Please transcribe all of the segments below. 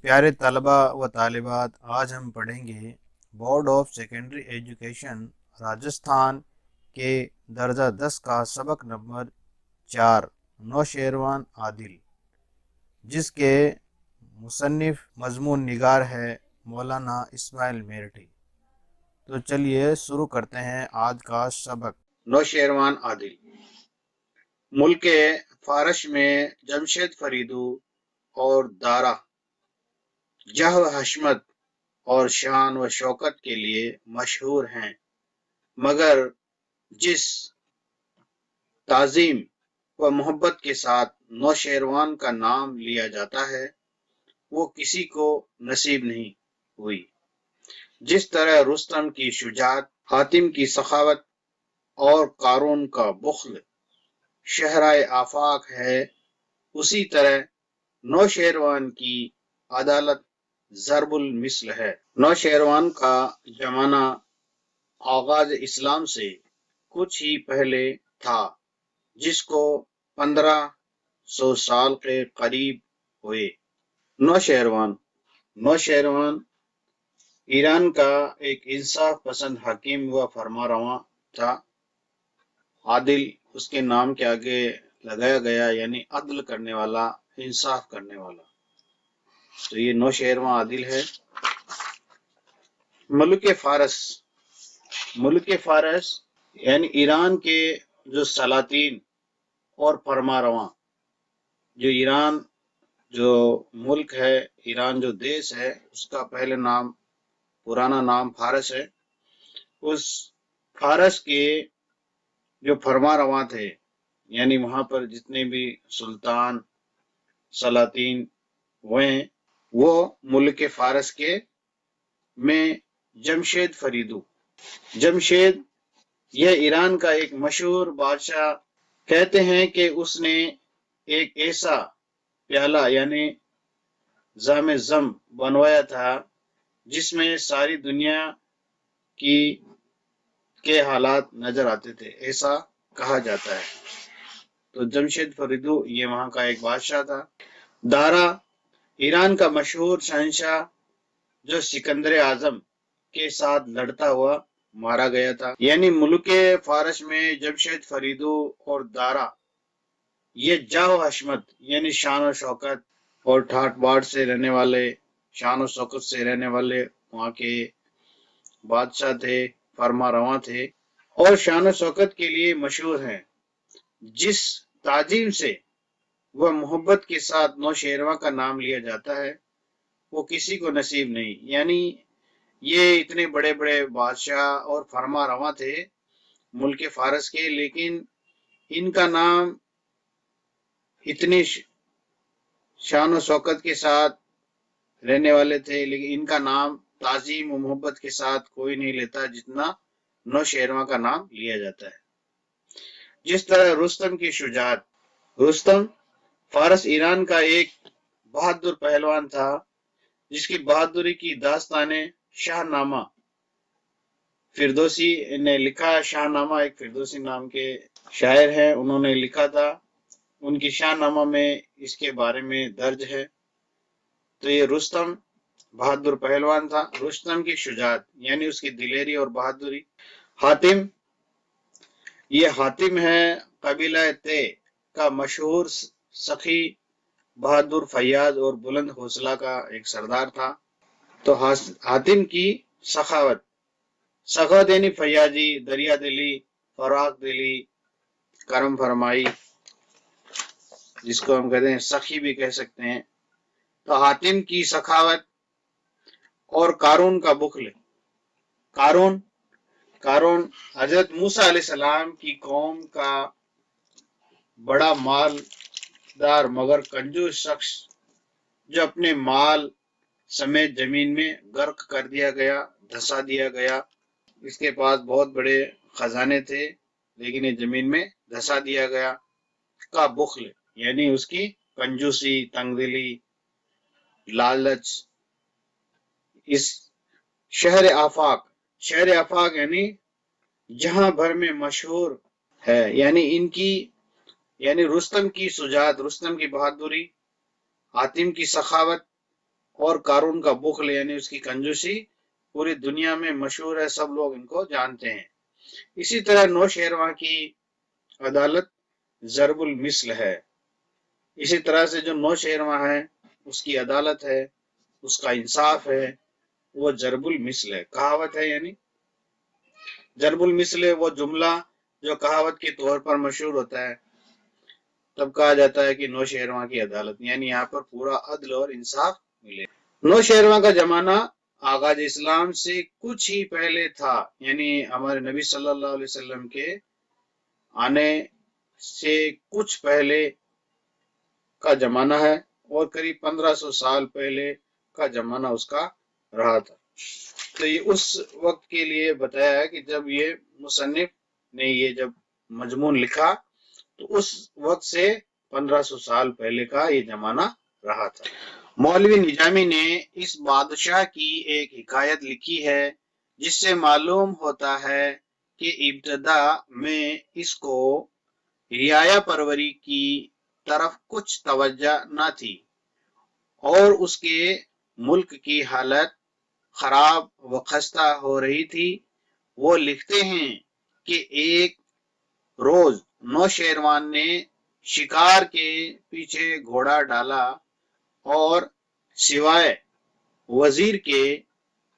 پیارے طلبہ و طالبات، آج ہم پڑھیں گے board of secondary education Rajasthan کے درجہ 10 کا سبق نمبر 4 نوشیروان عادل، جس کے مصنف مضمون نگار ہے مولانا اسماعیل میرٹھی۔ تو چلیے شروع کرتے ہیں آج کا سبق۔ نوشیروان عادل ملک فارس میں جمشید فریدو اور دارا جہ و حشمت اور شان و شوکت کے لیے مشہور ہیں، مگر جس تعظیم و محبت کے ساتھ نوشیروان کا نام لیا جاتا ہے وہ کسی کو نصیب نہیں ہوئی۔ جس طرح رستم کی شجاعت، حاتم کی سخاوت اور قارون کا بخل شہرائے آفاق ہے، اسی طرح نوشیروان کی عدالت ضرب المثل ہے۔ نوشیروان کا زمانہ آغاز اسلام سے کچھ ہی پہلے تھا، جس کو 1500 سال کے قریب ہوئے۔ نوشیروان ایران کا ایک انصاف پسند حکیم و فرمانروا تھا۔ عادل اس کے نام کے آگے لگایا گیا، یعنی عدل کرنے والا، انصاف کرنے والا۔ تو یہ نوشیروان عادل ہے۔ ملک فارس یعنی ایران کے جو سلاطین اور فرمانروا، جو ایران جو ملک ہے، ایران جو دیش ہے، اس کا پہلے نام، پرانا نام فارس ہے۔ اس فارس کے جو فرمانروا تھے، یعنی وہاں پر جتنے بھی سلطان سلاطین ہوئے، وہ ملک فارس کے میں جمشید یہ ایران کا ایک مشہور بادشاہ، کہتے ہیں کہ اس نے ایک ایسا پیالہ یعنی جام زم بنوایا تھا جس میں ساری دنیا کے حالات نظر آتے تھے، ایسا کہا جاتا ہے۔ تو جمشید فریدو یہ وہاں کا ایک بادشاہ تھا۔ دارا ایران کا مشہور شہنشاہ، جو سکندر اعظم کے ساتھ لڑتا ہوا مارا گیا تھا۔ یعنی ملک فارس میں جمشید فریدو اور دارا یہ جاہ و حشمت یعنی شان و شوکت اور ٹھاٹ باٹ سے رہنے والے، شان و شوکت سے رہنے والے وہاں کے بادشاہ تھے، فرمانروا تھے، اور شان و شوکت کے لیے مشہور ہیں۔ جس تعظیم سے وہ محبت کے ساتھ نوشیروان کا نام لیا جاتا ہے وہ کسی کو نصیب نہیں۔ یعنی یہ اتنے بڑے بڑے بادشاہ اور فرمانروا تھے ملک فارس کے، لیکن ان کا نام اتنی شان و شوکت کے ساتھ رہنے والے تھے، لیکن ان کا نام تعظیم و محبت کے ساتھ کوئی نہیں لیتا جتنا نوشیروان کا نام لیا جاتا ہے۔ جس طرح رستم کی شجاعت، رستم فارس ایران کا ایک بہادر پہلوان تھا، جس کی بہادری کی داستانیں شاہ نامہ فردوسی نے لکھا۔ شاہ نامہ ایک فردوسی نام کے شاعر ہیں، انہوں نے لکھا تھا، ان کی شاہ نامہ میں اس کے بارے میں درج ہے۔ تو یہ رستم بہادر پہلوان تھا۔ رستم کی شجاعت یعنی اس کی دلیری اور بہادری۔ حاتم ہے قبیلہ طے کا مشہور سخی، بہادر، فیاض اور بلند حوصلہ کا ایک سردار تھا۔ تو حاتم کی سخاوت یعنی فیاضی، دریا دلی، فراخ دلی، کرم فرمائی، جس کو ہم کہتے ہیں سخی بھی کہہ سکتے ہیں۔ تو حاتم کی سخاوت اور قارون کا بخل۔ قارون حضرت موسیٰ علیہ السلام کی قوم کا بڑا مالدار مگر کنجوس شخص، جو اپنے مال سمیت زمین میں غرق کر دیا گیا، دھسا دیا گیا۔ اس کے پاس بہت بڑے خزانے تھے، لیکن یہ زمین میں دھسا دیا گیا۔ کا بخل یعنی اس کی کنجوسی، تنگ دلی، لالچ۔ اس شہر آفاق یعنی جہاں بھر میں مشہور ہے، یعنی رستم کی شجاعت، رستم کی بہادری، حاتم کی سخاوت और कारून का बुखल यानी उसकी कंजूसी पूरी दुनिया में मशहूर है, सब लोग इनको जानते हैं। इसी तरह नौशेरवां की अदालत जरबुल मिस्ल है। इसी तरह से जो नौशेरवां है उसकी अदालत है, उसका इंसाफ है, वो जरबुल मिस्ल है, कहावत है। यानी जरबुल मिस्ल है वो जुमला जो कहावत के तौर पर मशहूर होता है, तब कहा जाता है कि नौशेरवां की अदालत, यानी यहाँ पर पूरा अदल और इंसाफ मिले। नौशेरवां का जमाना आगाज इस्लाम से कुछ ही पहले था, यानी हमारे नबी सल्लल्लाहु अलैहि वसल्लम के आने से कुछ पहले का जमाना है और करीब 1500 साल पहले का जमाना उसका रहा था। तो ये उस वक्त के लिए बताया है कि जब ये मुसन्निफ ने ये जब मजमून लिखा तो उस वक्त से 1500 साल पहले का ये जमाना रहा था। मौलवी निजामी ने इस बादशाह की एक हिकायत लिखी है जिससे मालूम होता है कि इब्तदा में इसको रियाया परवरी की तरफ कुछ तवज्जो न थी और उसके मुल्क की हालत खराब व खस्ता हो रही थी। वो लिखते हैं कि एक रोज नौशेरवान ने शिकार के पीछे घोड़ा डाला और सिवाय वजीर के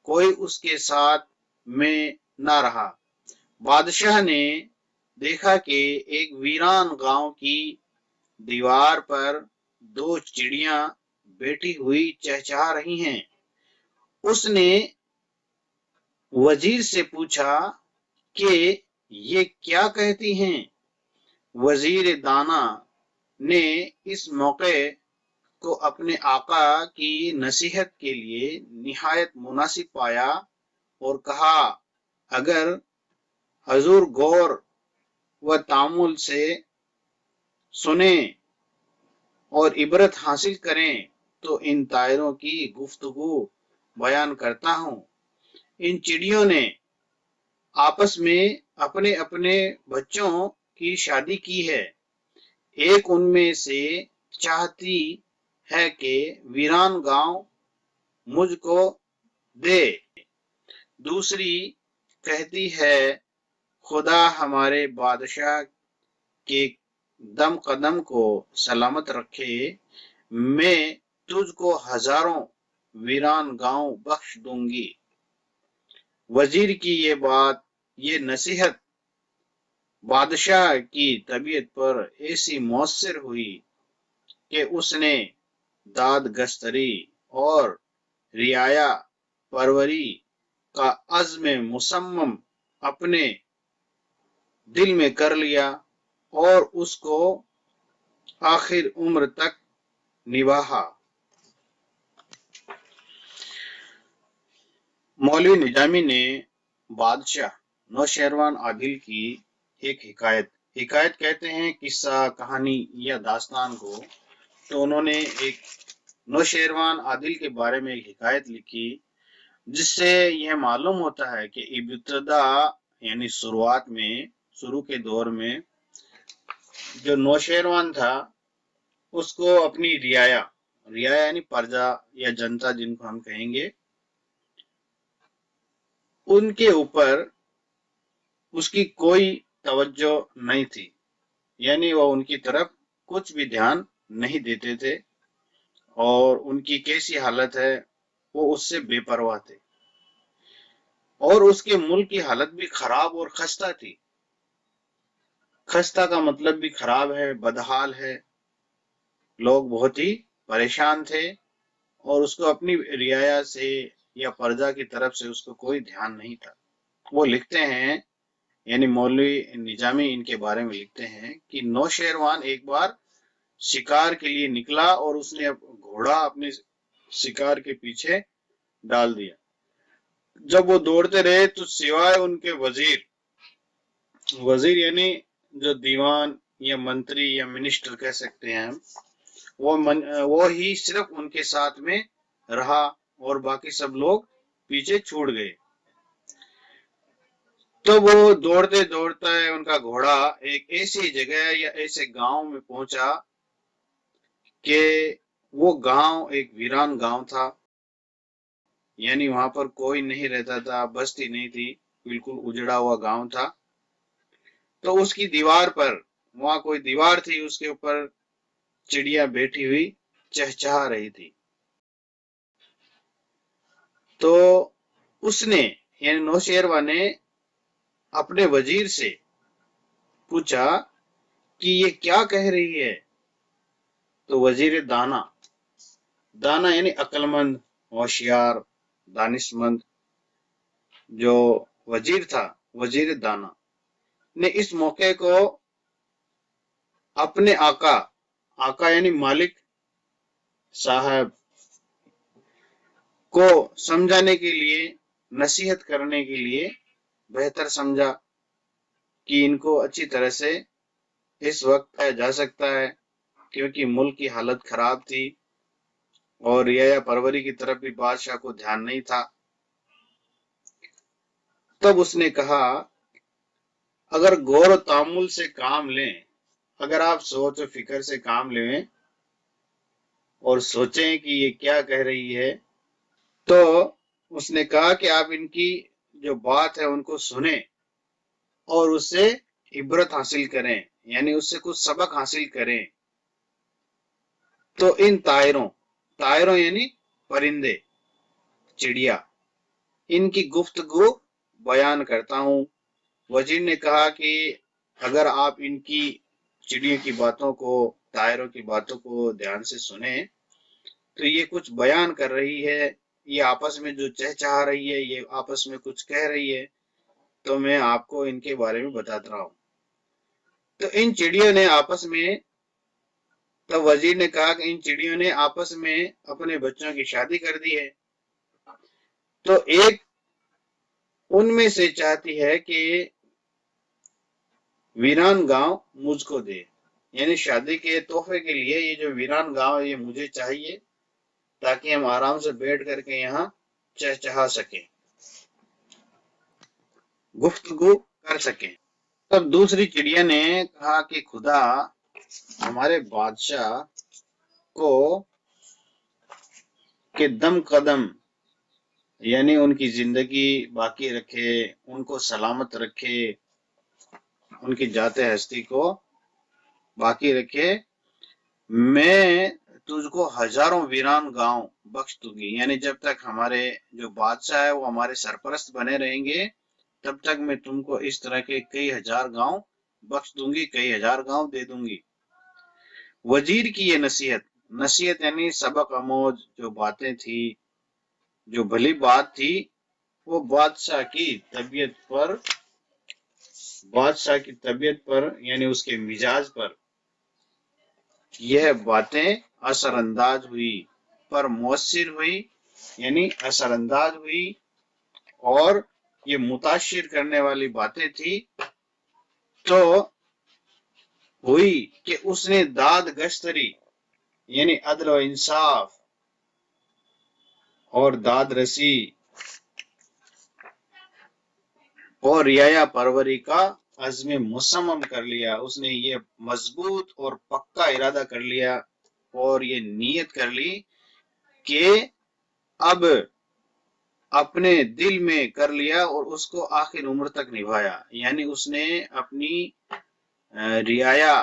कोई उसके साथ में न रहा। बादशाह ने देखा कि एक वीरान गांव की दीवार पर दो चिड़ियां बैठी हुई चहचहा रही हैं। उसने वजीर से पूछा कि ये क्या कहती हैं। वजीर दाना ने इस मौके को अपने आका की नसीहत के लिए निहायत मुनासिब पाया और कहा, अगर हजूर गौर व तामुल से सुने और इबरत हासिल करें तो इन तायरों की गुफ्तगू बयान करता हूं। इन चिड़ियों ने आपस में अपने अपने बच्चों की शादी की है। एक उनमें से चाहती है कि वीरान गांव मुझको दे, दूसरी कहती है खुदा हमारे बादशाह के दम कदम को सलामत रखे, मैं तुझको हजारों वीरान गांव बख्श दूंगी। वजीर की ये बात, ये नसीहत बादशाह की तबीयत पर ऐसी मौसर हुई कि उसने दाद गस्तरी और रियाया परवरी का अज़्म मुसम्मम अपने दिल में कर लिया और उसको आखिर उम्र तक निभाया। मौलवी निजामी ने बादशाह नौशेरवान आदिल की एक हिकायत कहते हैं, किस्सा, कहानी या दास्तान को। तो उन्होंने एक नौशेरवान आदिल के बारे में एक हिकायत लिखी जिससे यह मालूम होता है कि इब्तदा यानी शुरुआत में, शुरू के दौर में जो नौशेरवान था उसको अपनी रियाया यानी प्रजा या जनता जिनको हम कहेंगे, उनके ऊपर उसकी कोई तवज्जो नहीं थी, यानी वो उनकी तरफ कुछ भी ध्यान नहीं देते थे और उनकी कैसी हालत है वो उससे बेपरवाह थे और उसके मुल्क की हालत भी खराब और खस्ता थी। खस्ता का मतलब भी खराब है, बदहाल है, लोग बहुत ही परेशान थे और उसको अपनी रियाया से या प्रजा की तरफ से उसको कोई ध्यान नहीं था। वो लिखते हैं, यानी मौलवी निजामी इनके बारे में लिखते हैं कि नौशेरवान एक बार शिकार के लिए निकला और उसने घोड़ा अपने शिकार के पीछे डाल दिया। जब वो दौड़ते रहे तो सिवाय उनके वजीर यानी जो दीवान या मंत्री या मिनिस्टर कह सकते हैं हम, वो ही सिर्फ उनके साथ में रहा और बाकी सब लोग पीछे छूट गए। तो वो दौड़ते दौड़ते उनका घोड़ा एक ऐसी जगह या ऐसे गांव में पहुंचा कि वो गांव एक वीरान गांव था यानी वहां पर कोई नहीं रहता था, बस्ती नहीं थी, बिल्कुल उजड़ा हुआ गांव था। तो उसकी दीवार पर, वहां कोई दीवार थी, उसके ऊपर चिड़िया बैठी हुई चहचहा रही थी। तो उसने, यानी नौशेरवा ने अपने वजीर से पूछा कि ये क्या कह रही है। तो वजीर दाना, दाना यानी अक्लमंद, होशियार, दानिशमंद, जो वजीर था, वजीर दाना ने इस मौके को अपने आका, आका यानी मालिक साहब को समझाने के लिए, नसीहत करने के लिए बेहतर समझा कि इनको अच्छी तरह से इस वक्त पाया जा सकता है, क्योंकि मुल्क की हालत खराब थी और रियाया परवरी की तरफ भी बादशाह को ध्यान नहीं था। तब उसने कहा, अगर गौर तामुल से काम लें, अगर आप सोच और फिक्र से काम लें और सोचें कि ये क्या कह रही है, तो उसने कहा कि आप इनकी जो बात है उनको सुने और उससे इबरत हासिल करें, यानी उससे कुछ सबक हासिल करें। तो इन तायरों, तायरों यानी परिंदे, चिड़िया, इनकी गुफ्तगू बयान करता हूँ। वजीर ने कहा कि अगर आप इनकी, चिड़ियों की बातों को, तायरों की बातों को ध्यान से सुने, तो ये कुछ बयान कर रही है, ये आपस में जो चहचहा रही है, ये आपस में कुछ कह रही है, तो मैं आपको इनके बारे में बताता रहा हूँ। तो इन चिड़ियों ने आपस में, तब वजीर ने कहा कि इन चिड़ियों ने आपस में अपने बच्चों की शादी कर दी है। तो एक उनमें से चाहती है कि वीरान गांव मुझको दे, यानी शादी के तोहफे के लिए ये जो वीरान गांव है ये मुझे चाहिए, ताकि हम आराम से बैठ करके यहाँ चहचहा सके, गुफ्तगू कर सके। तब दूसरी चिड़िया ने कहा कि खुदा हमारे बादशाह को के दम कदम, यानी उनकी जिंदगी बाकी रखे, उनको सलामत रखे, उनकी जाते हस्ती को बाकी रखे। मैं तुझको हजारों वीरान गांव बख्श दूंगी, यानी जब तक हमारे जो बादशाह है वो हमारे सरपरस्त बने रहेंगे, तब तक मैं तुमको इस तरह के कई हजार गांव बख्श दूंगी, कई हजार गांव दे दूंगी। वजीर की ये नसीहत, नसीहत यानी सबक आमोज जो बातें थी, जो भली बात थी, वो बादशाह की तबीयत पर यानी उसके मिजाज पर यह बातें असरअंदाज हुई, पर मुअस्सिर हुई, यानी असरअंदाज हुई, और ये मुताशिर करने वाली बातें थी। तो हुई कि उसने दाद गश्तरी, यानी अदल व इंसाफ और दाद रसी और रियाया परवरी का अज़्म मुसम्मम कर लिया। उसने ये मजबूत और पक्का इरादा कर लिया और ये नीयत कर ली कि अब अपने दिल में कर लिया और उसको आखिर उम्र तक निभाया। यानी उसने अपनी रियाया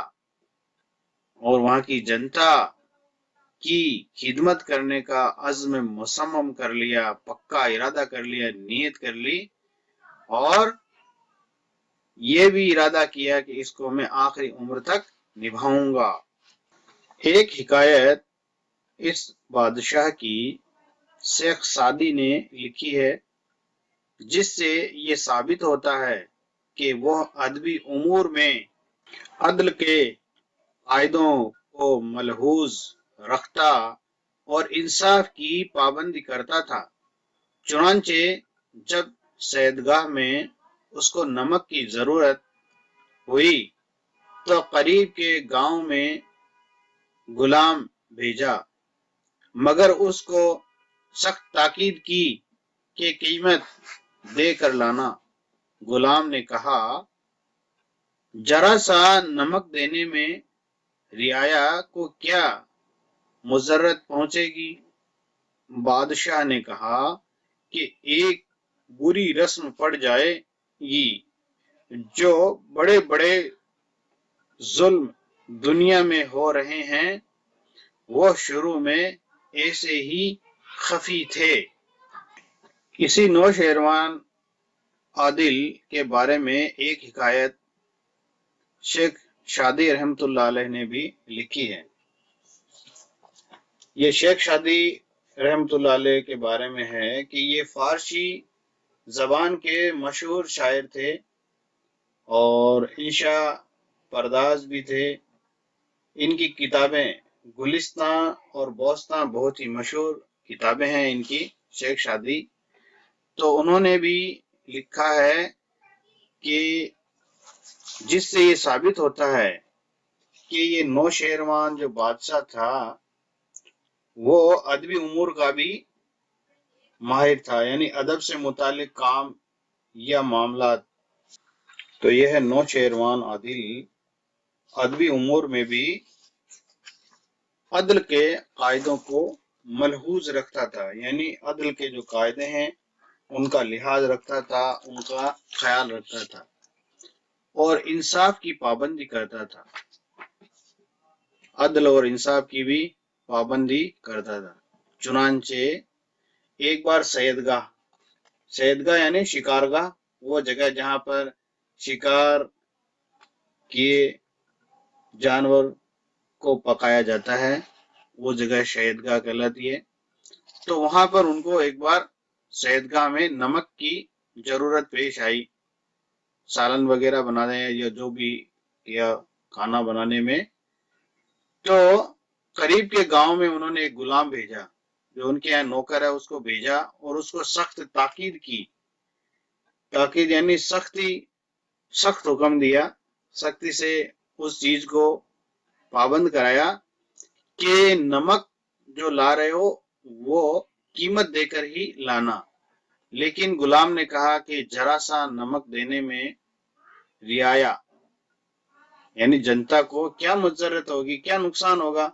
और वहां की जनता की खिदमत करने का अज़्म मुसम्मम कर लिया, पक्का इरादा कर लिया, नीयत कर ली, और ये भी इरादा किया कि इसको मैं आखिरी उम्र तक निभाऊंगा। एक हिकायत इस बादशाह की शेख सादी ने लिखी है, जिससे ये साबित होता है कि वह अदबी उमूर में अदल के कायदों को मलहूज रखता और इंसाफ की पाबंदी करता था। चुनांचे जब सैदगाह में उसको नमक की जरूरत हुई, तो करीब के गांव में गुलाम भेजा, मगर उसको सख्त ताकीद की कि कीमत दे कर लाना। गुलाम ने कहा, जरा सा नमक देने में रियाया को क्या मुजर्रत पहुंचेगी। बादशाह ने कहा, کہ ایک बुरी रस्म पड़ जाएगी। जो बड़े बड़े जुल्म दुनिया में हो रहे हैं वो शुरू में ऐसे ही खफी थे। इसी नौशेरवान आदिल के बारे में एक हिकायत शेख शादी रहमतुल्लाह अलैह ने भी लिखी है। ये शेख शादी रहमतुल्लाह अलैह के बारे में है कि ये फारसी जबान के मशहूर शायर थे और इंशा परदाज भी थे। इनकी किताबें गुलिस्तां और बोस्तां बहुत ही मशहूर किताबें हैं इनकी, शेख शादी। तो उन्होंने भी लिखा है कि जिससे ये साबित होता है कि ये नौशेरवान जो बादशाह था वो अदबी उमूर का भी माहिर था, यानी अदब से मुतालिक काम या मामला। तो यह है नौशेरवान आदिल अदबी उमूर में भी अदल के कायदों को मलहूज रखता था, यानी अदल के जो कायदे हैं उनका लिहाज रखता था, उनका ख्याल रखता था और इंसाफ की पाबंदी करता था। अदल और इंसाफ की भी पाबंदी करता था। चुनांचे एक बार सैयदगाह यानी शिकारगाह, वो जगह जहां पर शिकार किए जानवर को पकाया जाता है वो जगह सैयदगाह कहलाती है। तो वहां पर उनको एक बार सैयदगाह में नमक की जरूरत पेश आई, सालन वगैरह बनाने या जो भी या खाना बनाने में। तो करीब के गांव में उन्होंने एक गुलाम भेजा, जो उनके यहाँ नौकर है उसको भेजा और उसको सख्त ताकीद की। ताकीद यानी सख्त हुक्म दिया, सख्ती से उस चीज को पाबंद कराया कि नमक जो ला रहे हो वो कीमत देकर ही लाना। लेकिन गुलाम ने कहा कि जरा सा नमक देने में रियाया, यानी जनता को क्या मुजरत होगी, क्या नुकसान होगा,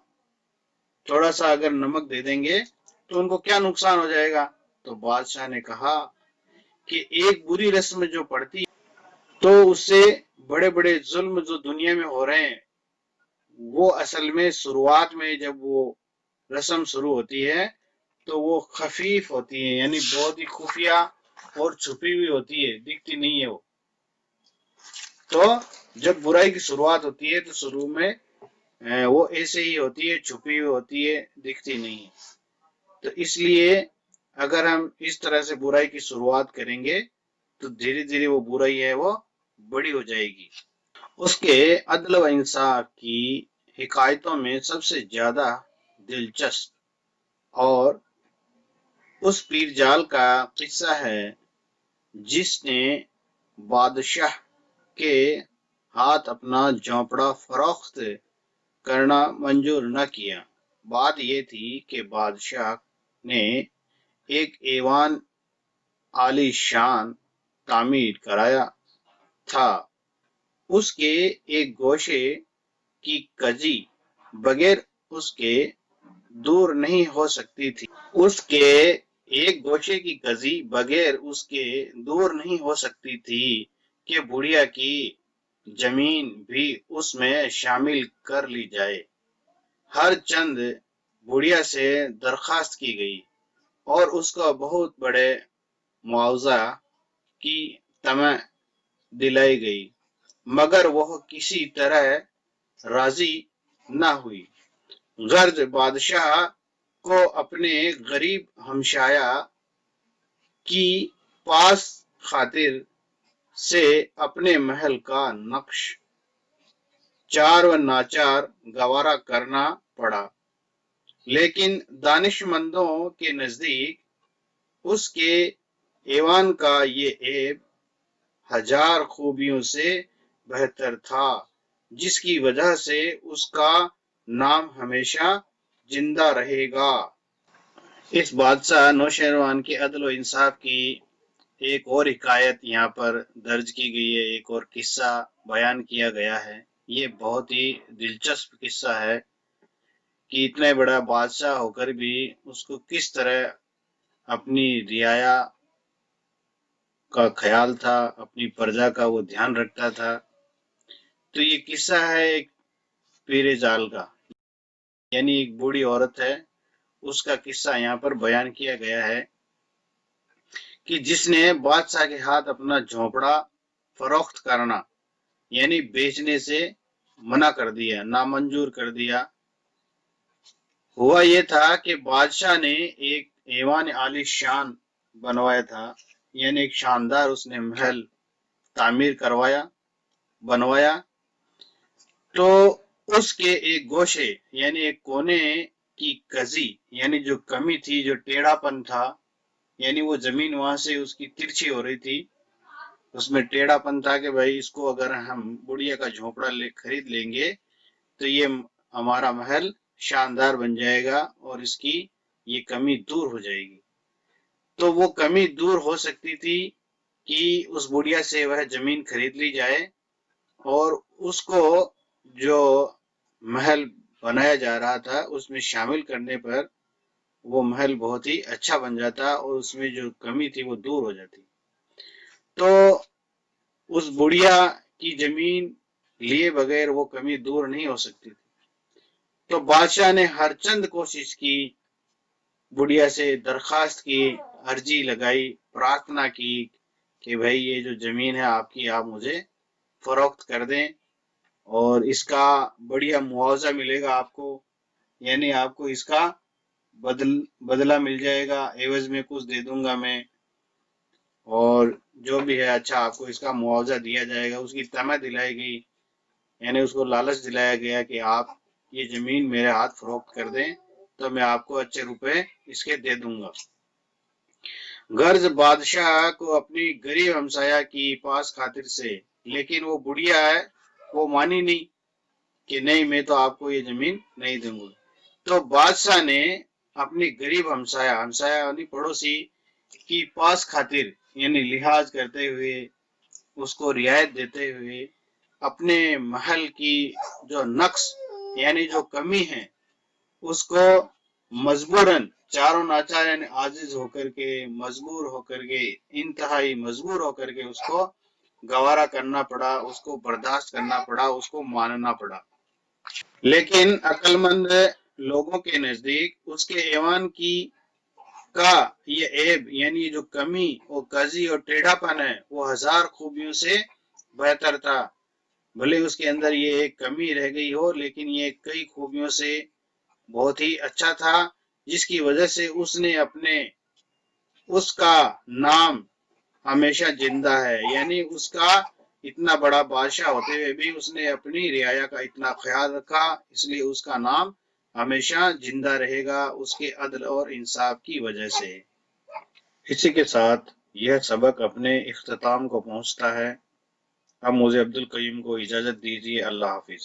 थोड़ा सा अगर नमक दे देंगे तो उनको क्या नुकसान हो जाएगा। तो बादशाह ने कहा कि एक बुरी रस्म जो पड़ती तो उससे बड़े बड़े जुल्म जो दुनिया में हो रहे हैं वो असल में शुरुआत में जब वो रस्म शुरू होती है तो वो खफीफ होती है, यानी बहुत ही खुफिया और छुपी हुई होती है, दिखती नहीं है वो। तो जब बुराई की शुरुआत होती है तो शुरू में वो ऐसे ही होती है, छुपी हुई होती है, दिखती नहीं है। तो इसलिए अगर हम इस तरह से बुराई की शुरुआत करेंगे तो धीरे धीरे वो बुराई है वो बड़ी हो जाएगी। उसके अदल व इंसाफ की हिकायतों में सबसे ज्यादा दिलचस्प और उस पीरजाल का किस्सा है जिसने बादशाह के हाथ अपना झोंपड़ा फरोख्त करना मंजूर न किया। बात यह थी कि बादशाह ने एक ऐवान आलीशान तामीर कराया था। उसके एक गोशे की कजी बगैर उसके दूर नहीं हो सकती थी। उसके एक गोशे की कजी बगैर उसके दूर नहीं हो सकती थी कि बुढ़िया की जमीन भी उसमें शामिल कर ली जाए। हर चंद बुढ़िया से दरखास्त की गई और उसका बहुत बड़े मुआवजा की तमह दिलाई गई, मगर वह किसी तरह राजी न हुई। गर्ज बादशाह को अपने गरीब हमशाया की पास खातिर से अपने महल का नक्श चार व नाचार गवारा करना पड़ा। लेकिन दानिशमंदों के नजदीक उसके ऐवान का ये ऐब हजार खूबियों से बेहतर था, जिसकी वजह से उसका नाम हमेशा जिंदा रहेगा। इस बादशाह नौशेरवान के अदल व इंसाफ की एक और हिकायत यहाँ पर दर्ज की गई है, एक और किस्सा बयान किया गया है। ये बहुत ही दिलचस्प किस्सा है कि इतने बड़ा बादशाह होकर भी उसको किस तरह अपनी रियाया کا خیال تھا، اپنی پرجا کا وہ دھیان رکھتا تھا۔ تو یہ قصہ ہے ایک پیر جال کا، یعنی ایک بوڑھی عورت ہے، اس کا قصہ یہاں پر بیان کیا گیا ہے کہ جس نے بادشاہ کے ہاتھ اپنا جھونپڑا فروخت کرنا یعنی بیچنے سے منع کر دیا، نامنظور کر دیا۔ ہوا یہ تھا کہ بادشاہ نے ایک ایوان عالی شان بنوایا تھا، یعنی ایک شاندار اس نے محل تعمیر بنوایا۔ تو اس کے ایک گوشے یعنی ایک کونے کی کزی یعنی جو کمی تھی، جو ٹیڑھا پن تھا، یعنی وہ زمین وہاں سے اس کی ترچھی ہو رہی تھی، اس میں ٹیڑھا پن تھا کہ بھائی اس کو اگر ہم بڑھیا کا جھونپڑا خرید لیں گے تو یہ ہمارا محل شاندار بن جائے گا اور اس کی یہ کمی دور ہو جائے گی۔ تو وہ کمی دور ہو سکتی تھی کہ اس بڑھیا سے وہ زمین خرید لی جائے اور اس کو جو محل بنایا جا رہا تھا اس میں شامل کرنے پر وہ محل بہت ہی اچھا بن جاتا اور اس میں جو کمی تھی وہ دور ہو جاتی۔ تو اس بڑھیا کی زمین لیے بغیر وہ کمی دور نہیں ہو سکتی تھی۔ تو بادشاہ نے ہر چند کوشش کی، بڑھیا سے درخواست کی، عرضی لگائی، پرارتھنا کی کہ بھائی یہ جو زمین ہے آپ کی، آپ مجھے فروخت کر دیں اور اس کا بڑھیا معاوضہ ملے گا آپ کو، یعنی آپ کو اس کا بدلہ مل جائے گا، عوض میں کچھ دے دوں گا میں، اور جو بھی ہے اچھا آپ کو اس کا معاوضہ دیا جائے گا۔ اس کی تمع دلائی گئی، یعنی اس کو لالچ دلایا گیا کہ آپ یہ زمین میرے ہاتھ فروخت کر دیں تو میں آپ کو اچھے روپے اس کے دے دوں گا۔ غرض بادشاہ کو اپنی غریب ہمسایہ کی پاس خاطر سے، لیکن وہ بڑھیا ہے وہ مانی نہیں کہ نہیں میں تو آپ کو یہ زمین نہیں دوں گا۔ تو بادشاہ نے اپنی غریب ہمسایہ یعنی پڑوسی کی پاس خاطر یعنی لحاظ کرتے ہوئے، اس کو رعایت دیتے ہوئے، اپنے محل کی جو نقص یعنی جو کمی ہے اس کو مجبوراً چاروں ناچار یعنی عاجز ہو کر کے، مجبور ہو کر کے، انتہائی مجبور ہو کر کے اس کو گوارا کرنا پڑا، اس کو برداشت کرنا پڑا، اس کو ماننا پڑا۔ لیکن عقل مند لوگوں کے نزدیک اس کے ایوان کا یہ عیب یعنی جو کمی اور کزی اور ٹیڑھا پن ہے وہ ہزار خوبیوں سے بہتر تھا۔ بھلے اس کے اندر یہ ایک کمی رہ گئی ہو لیکن یہ کئی خوبیوں سے بہت ہی اچھا تھا، جس کی وجہ سے اس کا نام ہمیشہ زندہ ہے، یعنی اس کا اتنا بڑا بادشاہ ہوتے ہوئے بھی اس نے اپنی رعایا کا اتنا خیال رکھا، اس لیے اس کا نام ہمیشہ زندہ رہے گا اس کے عدل اور انصاف کی وجہ سے۔ اسی کے ساتھ یہ سبق اپنے اختتام کو پہنچتا ہے۔ اب مجھے عبدالقیوم کو اجازت دیجیے، اللہ حافظ۔